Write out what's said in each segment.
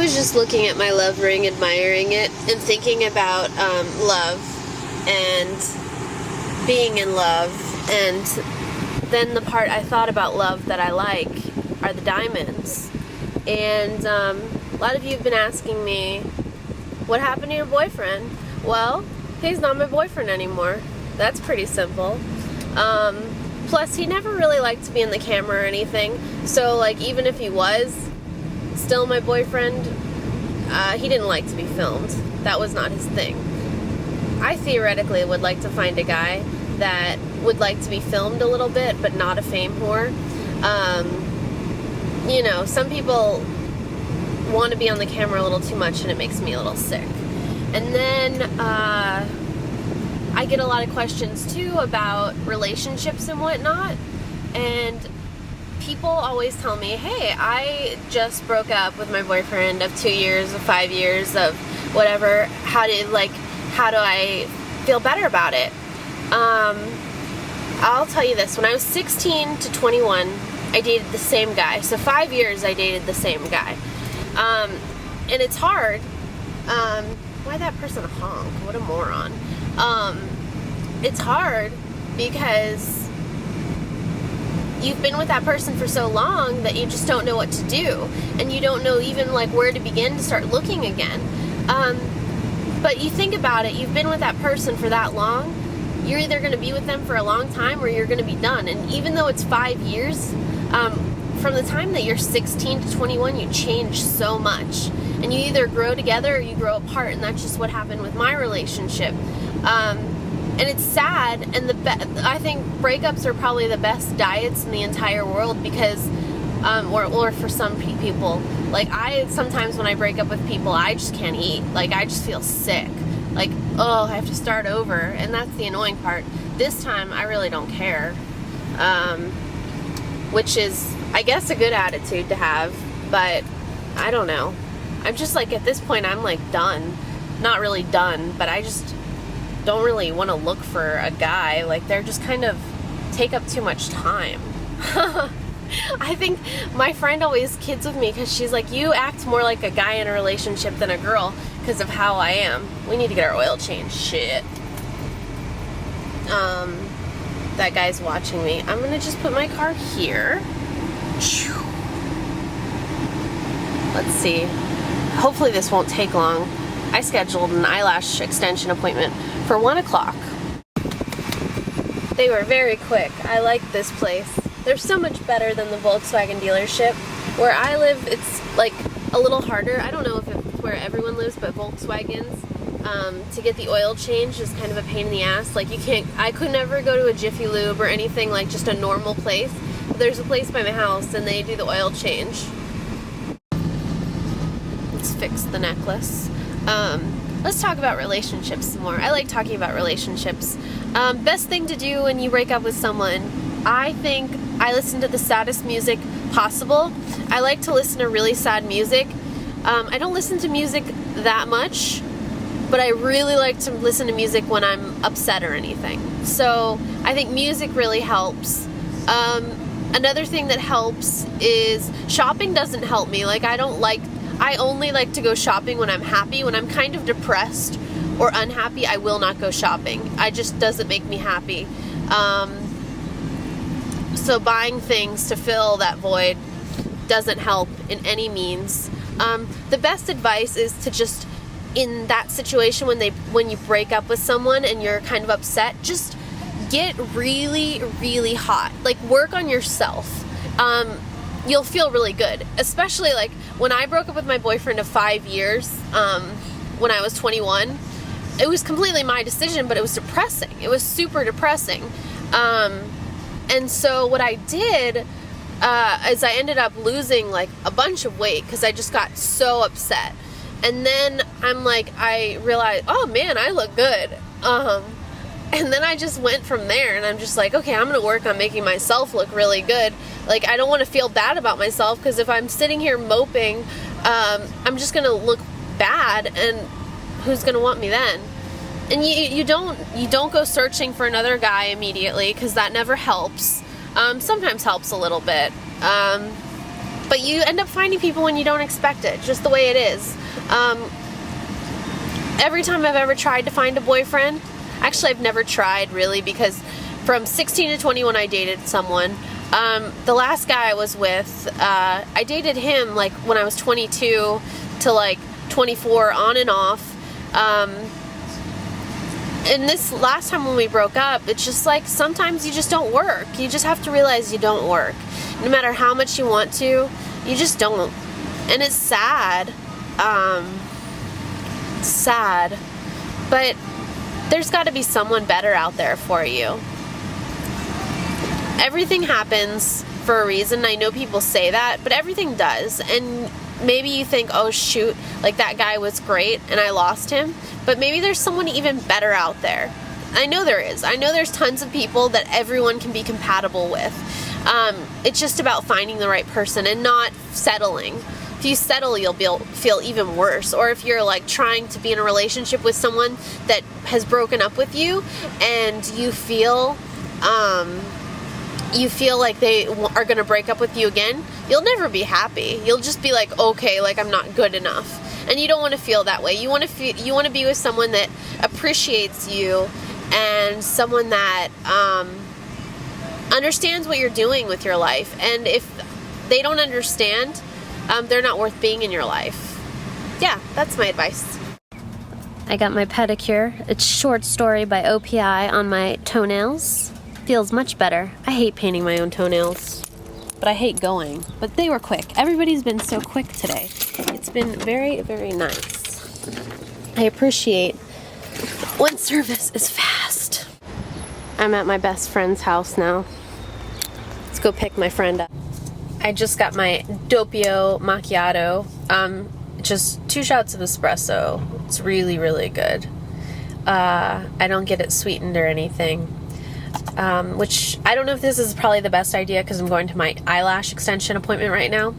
was just looking at my love ring, admiring it, and thinking about love and being in love. And then the part I thought about love that I like are the diamonds. And a lot of you have been asking me, what happened to your boyfriend? Well, he's not my boyfriend anymore. That's pretty simple. Plus, he never really liked to be in the camera or anything. So, like, even if he was still my boyfriend, he didn't like to be filmed. That was not his thing. I theoretically would like to find a guy that would like to be filmed a little bit, but not a fame whore. You know, some people want to be on the camera a little too much, and it makes me a little sick. And then I get a lot of questions too about relationships and whatnot, and people always tell me, hey, I just broke up with my boyfriend of 2 years, of 5 years, of whatever. How do I feel better about it? I'll tell you this. When I was 16 to 21, I dated the same guy. So 5 years I dated the same guy. And it's hard. Why that person honk? What a moron. It's hard because you've been with that person for so long that you just don't know what to do, and you don't know even like where to begin to start looking again. But you think about it, you've been with that person for that long, you're either going to be with them for a long time or you're going to be done. And even though it's 5 years, from the time that you're 16 to 21, you change so much, and you either grow together or you grow apart, and that's just what happened with my relationship. And it's sad, and I think breakups are probably the best diets in the entire world because, or for some people, like sometimes when I break up with people, I just can't eat. Like, I just feel sick. Like, oh, I have to start over, and that's the annoying part. This time, I really don't care, which is, I guess, a good attitude to have, but I don't know. I'm just like, at this point, I'm like done. Not really done, but I just don't really want to look for a guy. Like, they're just kind of take up too much time. I think my friend always kids with me because she's like, you act more like a guy in a relationship than a girl because of how I am. We need to get our oil changed. Shit. That guy's watching me. I'm gonna just put my car here. Let's see. Hopefully this won't take long. I scheduled an eyelash extension appointment for 1 o'clock. They were very quick. I like this place. They're so much better than the Volkswagen dealership. Where I live, it's like a little harder. I don't know if it's where everyone lives, but Volkswagens, to get the oil change is kind of a pain in the ass. Like, I could never go to a Jiffy Lube or anything like just a normal place. But there's a place by my house and they do the oil change. Let's fix the necklace. Let's talk about relationships some more. I like talking about relationships. Best thing to do when you break up with someone, I think I listen to the saddest music possible. I like to listen to really sad music. I don't listen to music that much, but I really like to listen to music when I'm upset or anything. So I think music really helps. Another thing that helps is shopping doesn't help me. Like, I only like to go shopping when I'm happy. When I'm kind of depressed or unhappy, I will not go shopping. It just doesn't make me happy. So buying things to fill that void doesn't help in any means. The best advice is to just, in that situation when you break up with someone and you're kind of upset, just get really, really hot. Like, work on yourself. You'll feel really good. Especially, like, when I broke up with my boyfriend of 5 years, when I was 21, it was completely my decision, but it was depressing. It was super depressing. And so what I did is I ended up losing, like, a bunch of weight because I just got so upset. And then I realized, oh man, I look good. And then I just went from there, and I'm just like, okay, I'm going to work on making myself look really good. Like, I don't want to feel bad about myself, because if I'm sitting here moping, I'm just going to look bad, and who's going to want me then? And you don't go searching for another guy immediately, because that never helps. Sometimes helps a little bit. But you end up finding people when you don't expect it, just the way it is. Every time I've ever tried to find a boyfriend, actually I've never tried really, because from 16 to 21 I dated someone. The last guy I was with, I dated him like when I was 22 to like 24, on and off. And this last time when we broke up, it's just like sometimes you just don't work. You just have to realize you don't work. No matter how much you want to, you just don't. And it's sad. Sad. But there's got to be someone better out there for you. Everything happens for a reason. I know people say that, but everything does. And maybe you think, oh shoot, like that guy was great and I lost him. But maybe there's someone even better out there. I know there is. I know there's tons of people that everyone can be compatible with. It's just about finding the right person and not settling. If you settle, you'll feel even worse. Or if you're like trying to be in a relationship with someone that has broken up with you and you feel like they are going to break up with you again, you'll never be happy. You'll just be like, okay, like I'm not good enough. And you don't want to feel that way. You want to be with someone that appreciates you and someone that understands what you're doing with your life. And if they don't understand, they're not worth being in your life. Yeah, that's my advice. I got my pedicure. It's Short Story by OPI on my toenails. Feels much better. I hate painting my own toenails, but I hate going. But they were quick. Everybody's been so quick today. It's been very, very nice. I appreciate when service is fast. I'm at my best friend's house now. Let's go pick my friend up. I just got my doppio macchiato. Just 2 shots of espresso. It's really, really good. I don't get it sweetened or anything. Which I don't know if this is probably the best idea because I'm going to my eyelash extension appointment right now.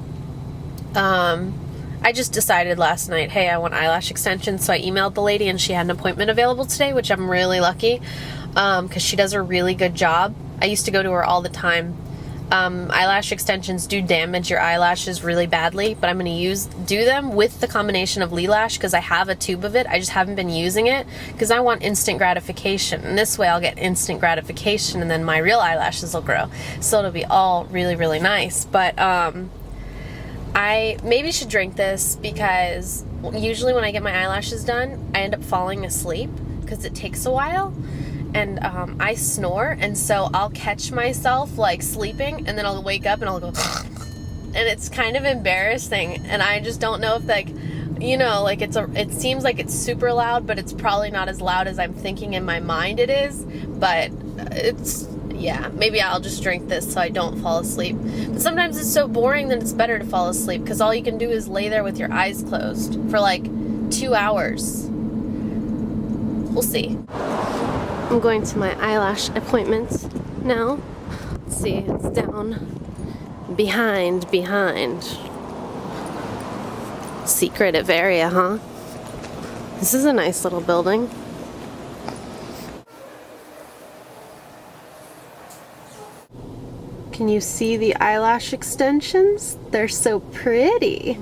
I just decided last night, hey, I want eyelash extensions, so I emailed the lady and she had an appointment available today, which I'm really lucky because she does a really good job. I used to go to her all the time. Eyelash extensions do damage your eyelashes really badly, but I'm going to do them with the combination of Eyelash because I have a tube of it. I just haven't been using it because I want instant gratification. And this way I'll get instant gratification and then my real eyelashes will grow. So it'll be all really, really nice. But I maybe should drink this because usually when I get my eyelashes done, I end up falling asleep because it takes a while. And I snore, and so I'll catch myself like sleeping, and then I'll wake up and I'll go, and it's kind of embarrassing. And I just don't know if like, you know, like it seems like it's super loud, but it's probably not as loud as I'm thinking in my mind it is. But it's, yeah, maybe I'll just drink this so I don't fall asleep. But sometimes it's so boring that it's better to fall asleep because all you can do is lay there with your eyes closed for like 2 hours. We'll see. I'm going to my eyelash appointment now. Let's see, it's down behind. Secretive area, huh? This is a nice little building. Can you see the eyelash extensions? They're so pretty.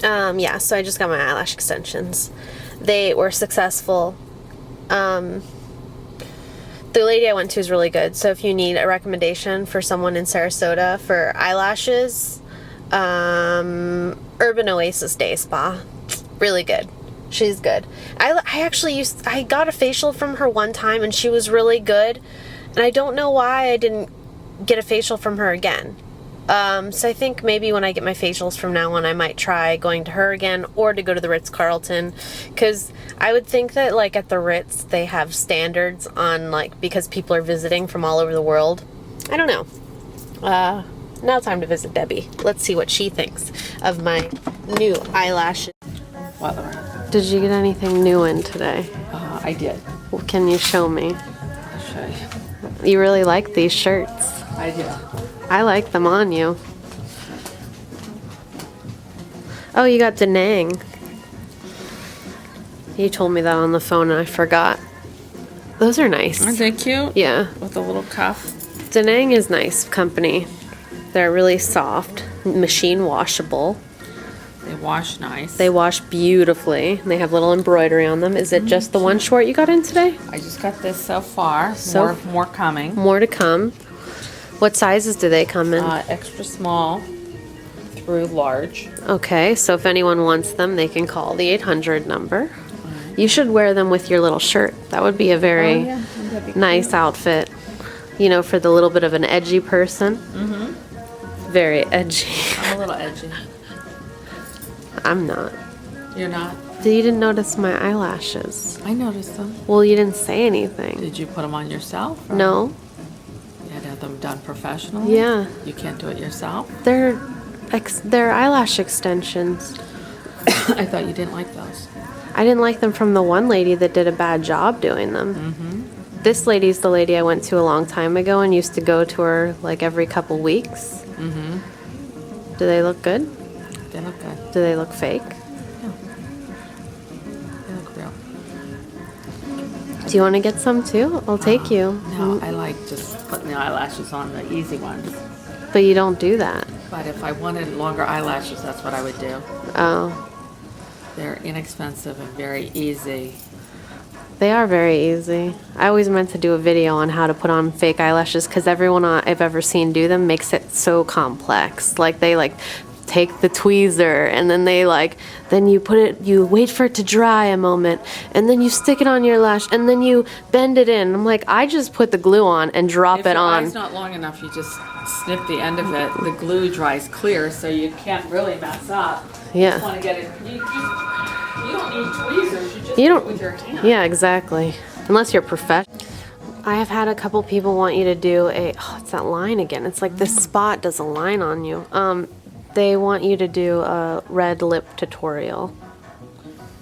Yeah, so I just got my eyelash extensions. They were successful. The lady I went to is really good. So if you need a recommendation for someone in Sarasota for eyelashes, Urban Oasis Day Spa, really good. She's good. I got a facial from her one time and she was really good. And I don't know why I didn't get a facial from her again. So I think maybe when I get my facials from now on, I might try going to her again or to go to the Ritz-Carlton. Because I would think that, like, at the Ritz, they have standards on, like, because people are visiting from all over the world. I don't know. Now time to visit Debbie. Let's see what she thinks of my new eyelashes. Did you get anything new in today? I did. Well, can you show me? I'll show you. You really like these shirts. I do. I like them on you. Oh, you got Da Nang. You told me that on the phone and I forgot. Those are nice. Aren't they cute? Yeah. With a little cuff. Da Nang is nice company. They're really soft, machine washable. They wash nice. They wash beautifully. They have little embroidery on them. Is it just the one short you got in today? I just got this so far. More coming. More to come. What sizes do they come in? Extra small through large. Okay, so if anyone wants them, they can call the 800 number. You should wear them with your little shirt. That would be a very nice outfit. You know, for the little bit of an edgy person. Mm-hmm. Very edgy. I'm a little edgy. I'm not. You're not? You didn't notice my eyelashes. I noticed them. Well, you didn't say anything. Did you put them on yourself? Or? No. You had to have them done professionally? Yeah. You can't do it yourself? They're eyelash extensions. I thought you didn't like those. I didn't like them from the one lady that did a bad job doing them. Mm-hmm. This lady's the lady I went to a long time ago and used to go to her like every couple weeks. Mm-hmm. Do they look good? They look good. Do they look fake? Yeah. They look real. Do you want to get some too? I'll take you. No, I like just putting the eyelashes on, the easy ones. But you don't do that. But if I wanted longer eyelashes, that's what I would do. Oh. They're inexpensive and very easy. They are very easy. I always meant to do a video on how to put on fake eyelashes because everyone I've ever seen do them makes it so complex. Like they take the tweezer and then then you wait for it to dry a moment and then you stick it on your lash and then you bend it in. I'm like, I just put the glue on and drop it on. If your eye's not long enough, you just snip the end of it. The glue dries clear, so you can't really mess up. Yeah. You just want to get it. You don't need tweezers. You just do it with your hand. Yeah, exactly. Unless you're professional. I have had a couple people want you to do it's that line again. It's like this spot does a line on you. They want you to do a red lip tutorial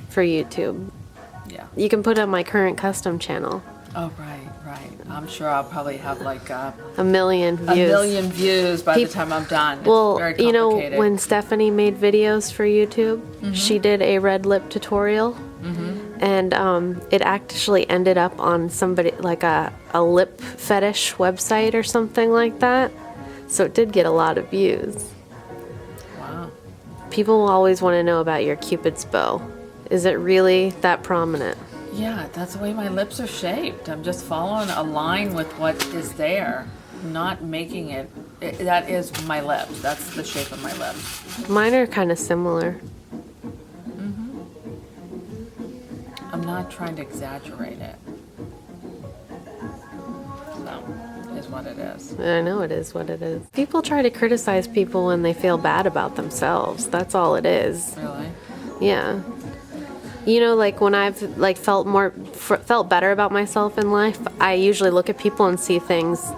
for YouTube. Yeah. You can put it on my current custom channel. Oh, right. I'm sure I'll probably have like a million views. A million views by the time I'm done. It's very complicated. You know, when Stephanie made videos for YouTube, she did a red lip tutorial. And it actually ended up on somebody, like a lip fetish website or something like that. So it did get a lot of views. Wow. People always want to know about your Cupid's bow. Is it really that prominent? Yeah, that's the way my lips are shaped. I'm just following a line with what is there, not making it. That is my lips. That's the shape of my lips. Mine are kind of similar. I'm not trying to exaggerate it. No, it is what it is. I know it is what it is. People try to criticize people when they feel bad about themselves. That's all it is. Really? Yeah. You know, like when I've felt better about myself in life, I usually look at people and see things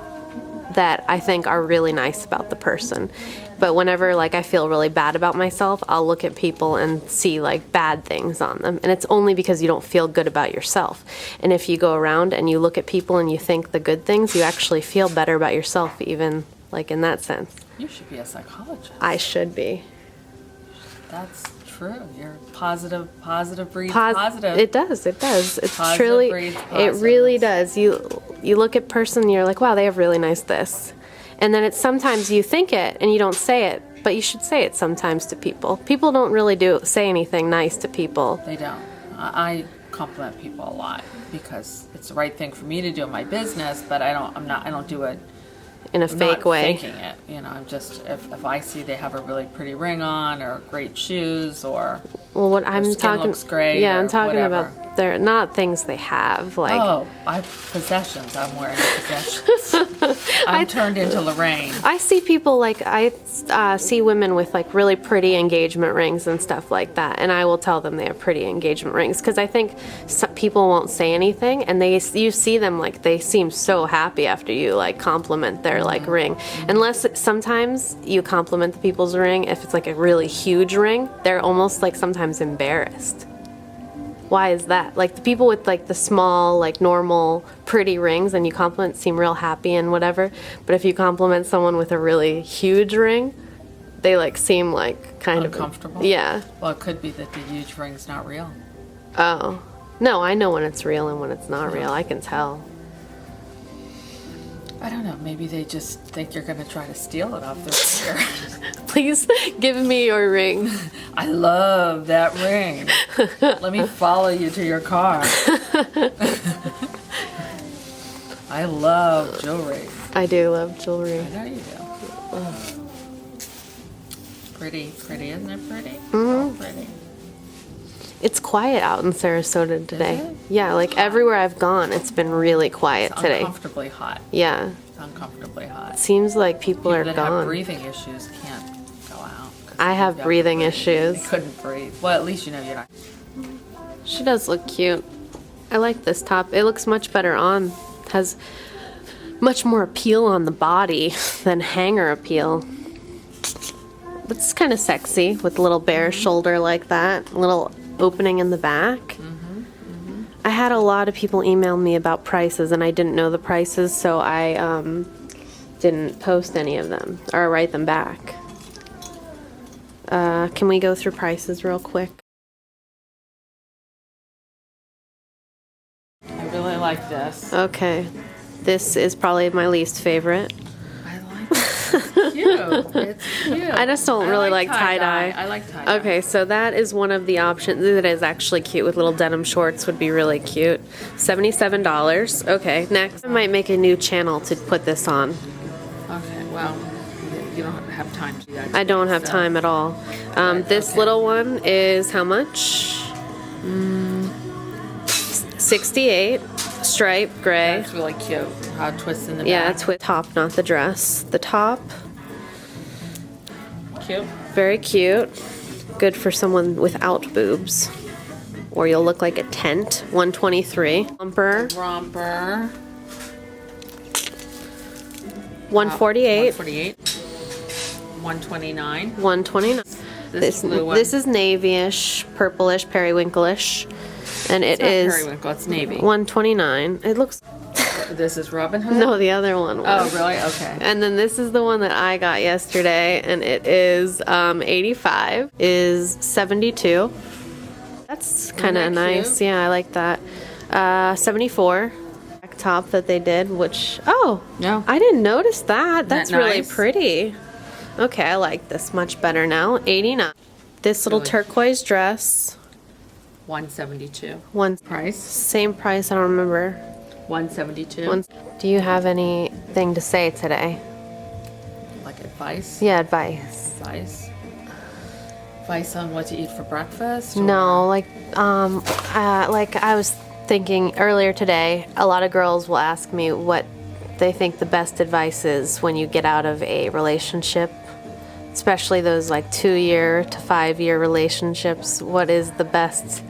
that I think are really nice about the person. But whenever I feel really bad about myself, I'll look at people and see bad things on them. And it's only because you don't feel good about yourself. And if you go around and you look at people and you think the good things, you actually feel better about yourself, even in that sense. You should be a psychologist. I should be. That's true. You're positive breeds positive. It does. It's Positive truly, breeds it positive. really does. You look at person and you're like, wow, they have really nice this. And then it's sometimes you think it and you don't say it, but you should say it sometimes to people. People don't really say anything nice to people. They don't. I compliment people a lot because it's the right thing for me to do in my business, but I don't do it in a fake way. Faking it. I'm just if I see they have a really pretty ring on or great shoes or what I'm skin talking looks great. Yeah, I'm talking whatever. about they're not things they have possessions. I'm wearing possessions. I'm turned into Lorraine. I see people I see women with really pretty engagement rings and stuff like that, and I will tell them they have pretty engagement rings because I think people won't say anything, and you see them they seem so happy after you compliment their ring. Unless sometimes you compliment the people's ring, if it's a really huge ring, they're almost sometimes embarrassed. Why is that? The people with the small, normal, pretty rings and you compliment seem real happy and whatever. But if you compliment someone with a really huge ring, they seem kind of uncomfortable. Yeah. Well, it could be that the huge ring's not real. Oh. No, I know when it's real and when it's not real. I can tell. I don't know. Maybe they just think you're going to try to steal it off their finger. Please give me your ring. I love that ring. Let me follow you to your car. I love jewelry. I do love jewelry. I know you do. Pretty, isn't it pretty? Mm-hmm. Pretty. It's quiet out in Sarasota today. Is it? Yeah, like everywhere I've gone, it's been really quiet It's today. uncomfortably hot. Yeah. It's uncomfortably hot. Seems like people are that have gone. breathing issues can't go out. I have Yeah, breathing They issues. couldn't breathe. Well, at least you know you're not. She does look cute. I like this top. It looks much better on. Has much more appeal on the body than hanger appeal. But it's kind of sexy with a little bare shoulder like that. A little opening in the back. I had a lot of people email me about prices and I didn't know the prices, so I didn't post any of them or write them back. Can we go through prices real quick? I really like this. Okay. This is probably my least favorite. I like it. It's cute. It's cute. I just don't really like tie-dye. I like tie-dye. Okay, so that is one of the options that is actually cute with little denim shorts would be really cute. $77. Okay, next. I might make a new channel to put this on. Okay, well, you don't have time to do that. I don't have so- time at all. This okay. little one is how much? 68. Stripe, gray. That's really cute. How it twists in the Yeah, back. it's with top, not the dress. The top, Cute. very cute. Good for someone without boobs. Or you'll look like a tent. 123. Romper, Romper. 148. 148. 129. 129. This blue one. This is navy-ish, purplish, periwinkle-ish. And it It's not is periwinkle, it's navy. 129. It looks... This is Robin Hood? No, the other one was. Oh, really? Okay. And then this is the one that I got yesterday, and it is 85, is 72. That's kind of that nice. cute? Yeah, I like that. 74. Back top that they did, which, oh, No. I didn't notice that. That's that really nice? pretty. Okay, I like this much better now. 89. This little Really? turquoise dress, 172. one Price? same price. I don't remember. 172. One. Do you have anything to say today? Like advice? Yeah, advice. Advice? Advice on what to eat for breakfast? or- No, like I was thinking earlier today, a lot of girls will ask me what they think the best advice is when you get out of a relationship, especially those like 2-year to 5-year relationships. What is the best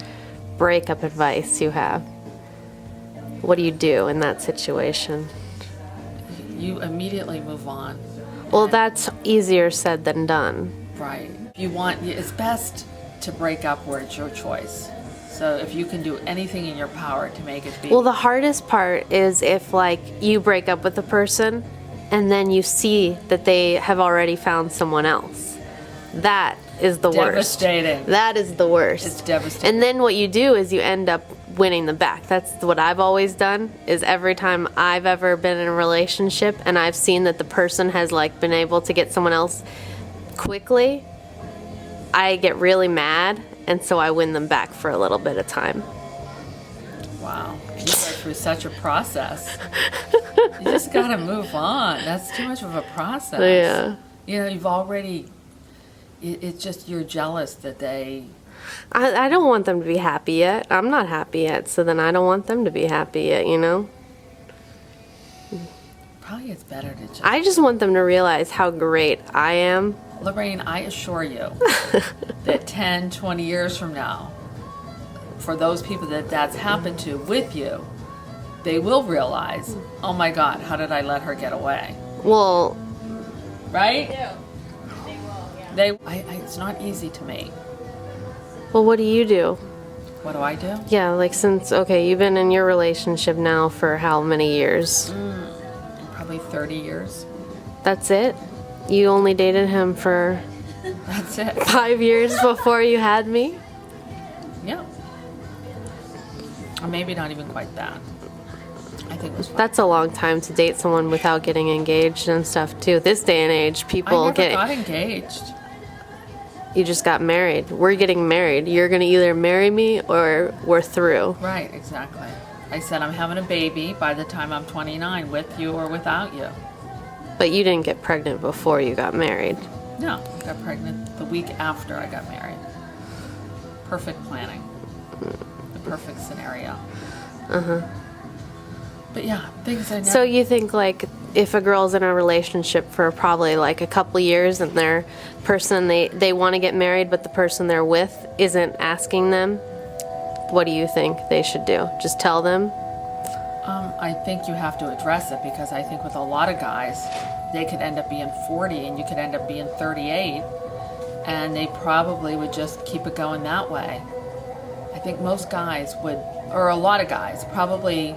breakup advice you have? What do you do in that situation? You immediately move on. Well, that's easier said than done. Right. If you want, it's best to break up where it's your choice. So if you can do anything in your power to make it be. Well, the hardest part is if like you break up with a person and then you see that they have already found someone else. That is the worst. Devastating. That is the worst. It's devastating. And then what you do is you end up winning them back. That's what I've always done, is every time I've ever been in a relationship and I've seen that the person has like been able to get someone else quickly, I get really mad, and so I win them back for a little bit of time. Wow. You go through such a process. You just gotta move on. That's too much of a process. Yeah. You know, you've already. It's just you're jealous that they. I don't want them to be happy yet. I'm not happy yet, so then I don't want them to be happy yet, you know? Probably it's better to just. I just want them to realize how great I am. Lorraine, I assure you that 10, 20 years from now, for those people that that's happened to with you, they will realize, oh my God, how did I let her get away? Well, Right? They will, yeah. It's not easy to me. well, what do you do? What do I do? Yeah, like since, okay, you've been in your relationship now for how many years? Probably 30 years. That's it? You only dated him for That's it. 5 years before you had me? Yeah. Or maybe not even quite that. I think everything was fine. That's a long time to date someone without getting engaged and stuff too. This day and age, people I never got engaged. You just got married. We're getting married. You're gonna either marry me or we're through. Right, exactly. I said I'm having a baby by the time I'm 29, with you or without you. But you didn't get pregnant before you got married. No, I got pregnant the week after I got married. Perfect planning. The perfect scenario. But yeah, things I never... So you think like if a girl's in a relationship for probably like a couple years and their person they want to get married but the person they're with isn't asking them, what do you think they should do? Just tell them? I think you have to address it, because I think with a lot of guys, they could end up being 40 and you could end up being 38, and they probably would just keep it going that way. I think most guys would, or a lot of guys, probably,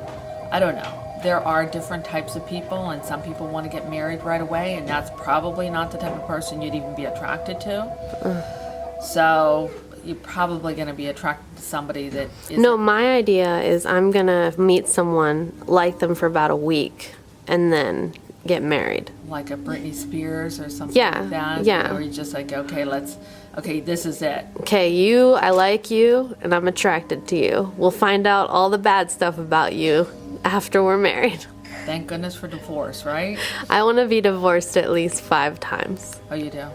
I don't know. There are different types of people, and some people want to get married right away, and that's probably not the type of person you'd even be attracted to. So you're probably going to be attracted to somebody that isn't. No, my idea is I'm going to meet someone, like them for about a week, and then get married. Like a Britney Spears or something Yeah, like that? yeah. Or you just like, okay, this is it. Okay, I like you, and I'm attracted to you. We'll find out all the bad stuff about you after we're married. Thank goodness for divorce, right? I want to be divorced at least 5 times. Oh, you do?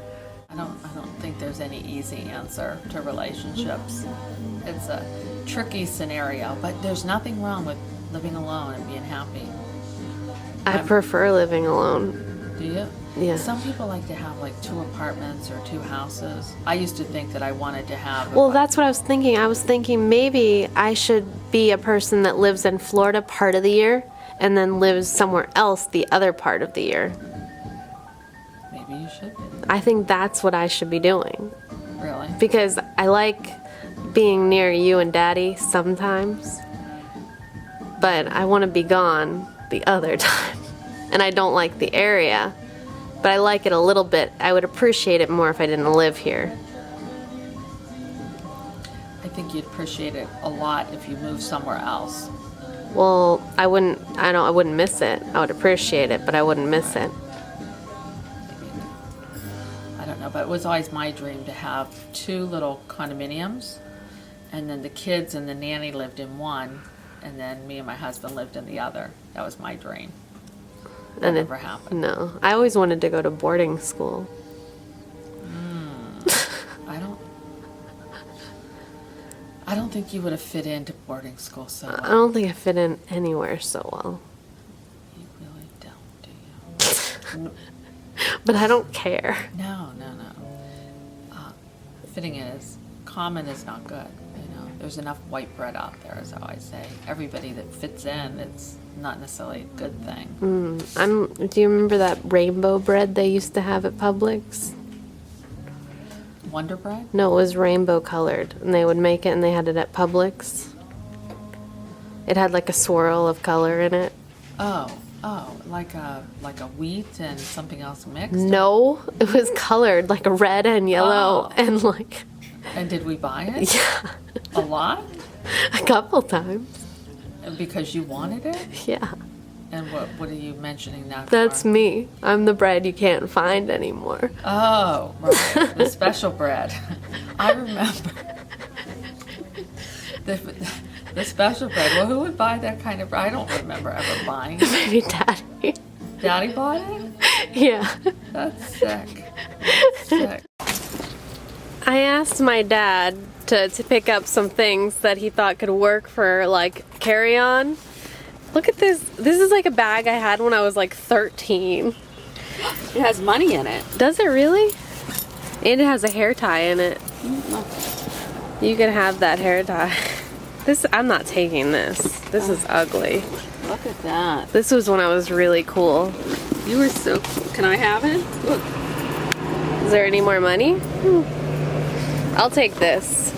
I don't think there's any easy answer to relationships. It's a tricky scenario, but there's nothing wrong with living alone and being happy. I prefer living alone. Do you? Yeah. Some people like to have like 2 apartments or 2 houses. I used to think that I wanted to have... Well, that's what I was thinking. I was thinking maybe I should be a person that lives in Florida part of the year and then lives somewhere else the other part of the year. Maybe you should be. I think that's what I should be doing. Really? Because I like being near you and Daddy sometimes, but I want to be gone the other time. And I don't like the area, but I like it a little bit. I would appreciate it more if I didn't live here. I think you'd appreciate it a lot if you moved somewhere else. Well, I wouldn't miss it. I would appreciate it, but I wouldn't miss it. I don't know, but it was always my dream to have 2 little condominiums, and then the kids and the nanny lived in one, and then me and my husband lived in the other. That was my dream. That never happened. No, I always wanted to go to boarding school. I don't think you would have fit into boarding school so well. I don't think I fit in anywhere so well. You really don't, do you? But I don't care. No. Fitting in is common is not good. You know, there's enough white bread out there, as I always say. Everybody that fits in, it's not necessarily a good thing. Do you remember that rainbow bread they used to have at Publix? Wonder bread? No, it was rainbow colored, and they would make it, and they had it at Publix. It had like a swirl of color in it. Oh, like a wheat and something else mixed? No, it was colored like a red and yellow and like... And did we buy it? Yeah. A lot? A couple times. Because you wanted it? Yeah. And what are you mentioning now? That's me. I'm the bread you can't find anymore. Oh, right. The special bread. I remember. The special bread. Well, who would buy that kind of bread? I don't remember ever buying it. Maybe Daddy. Daddy bought it? Yeah. That's sick. I asked my dad to pick up some things that he thought could work for like carry-on. Look at this. This is like a bag I had when I was like 13. It has money in it. Does it really? And it has a hair tie in it. You can have that hair tie. I'm not taking this. This is ugly. Look at that. This was when I was really cool. You were so... Can I have it? Look. Is there any more money? I'll take this.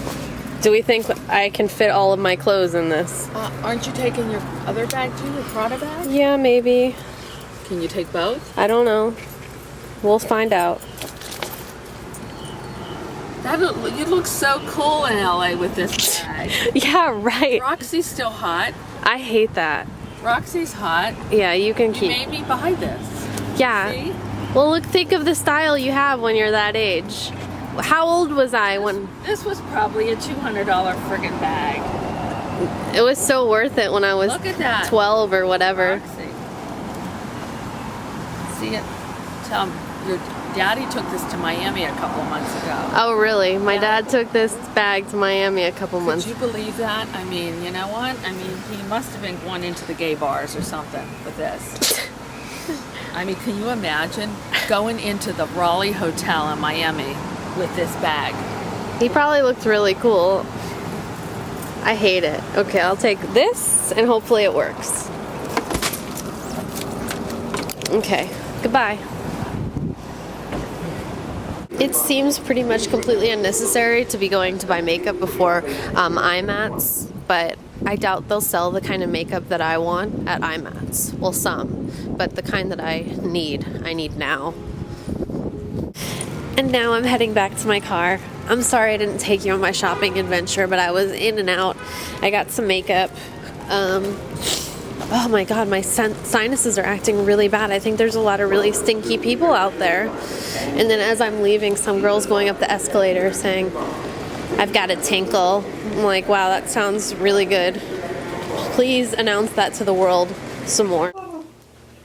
Do we think I can fit all of my clothes in this? Aren't you taking your other bag too, your Prada bag? Yeah, maybe. Can you take both? I don't know. We'll find out. You look so cool in LA with this bag. Yeah, right. Roxy's still hot. I hate that. Roxy's hot. Yeah, you can You keep. made me buy this. Yeah. See? Well, look, think of the style you have when you're that age. How old was I when This was probably a $200 friggin' bag. it was so worth it when I was Look at that. 12 or whatever? Roxy. See it? Tell me, your daddy took this to Miami a couple of months ago. Oh, really? My Yeah. dad took this bag to Miami a couple Could months. you believe that? I mean, you know what? I mean, he must have been going into the gay bars or something with this. I mean, can you imagine going into the Raleigh Hotel in Miami with this bag? He probably looked really cool. I hate it. Okay, I'll take this and hopefully it works. Okay, goodbye. It seems pretty much completely unnecessary to be going to buy makeup before IMATS, but I doubt they'll sell the kind of makeup that I want at IMATS. Well, some, but the kind that I need now. And now I'm heading back to my car. I'm sorry I didn't take you on my shopping adventure, but I was in and out. I got some makeup. Oh my god, my sinuses are acting really bad. I think there's a lot of really stinky people out there. And then as I'm leaving, some girl's going up the escalator saying, "I've got a tinkle." I'm like, wow, that sounds really good. Please announce that to the world some more.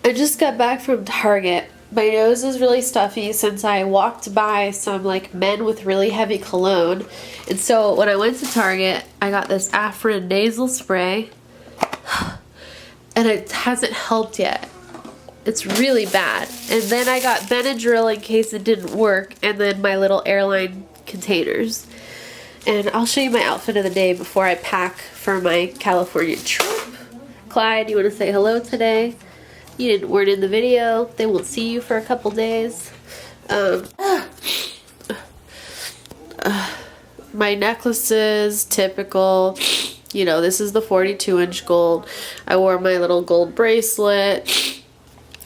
I just got back from Target. My nose is really stuffy since I walked by some like men with really heavy cologne. And so when I went to Target, I got this Afrin nasal spray. And it hasn't helped yet. It's really bad. And then I got Benadryl in case it didn't work. And then my little airline containers. And I'll show you my outfit of the day before I pack for my California trip. Clyde, you want to say hello today? You weren't in the video. They won't see you for a couple days. My necklaces, typical. You know, this is the 42-inch gold. I wore my little gold bracelet.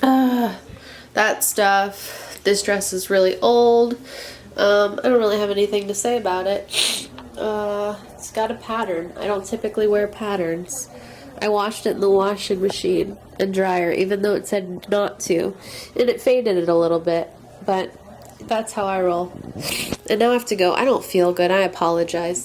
That stuff. This dress is really old. I don't really have anything to say about it. It's got a pattern. I don't typically wear patterns. I washed it in the washing machine and dryer, even though it said not to. And it faded it a little bit, but that's how I roll. And now I have to go. I don't feel good. I apologize.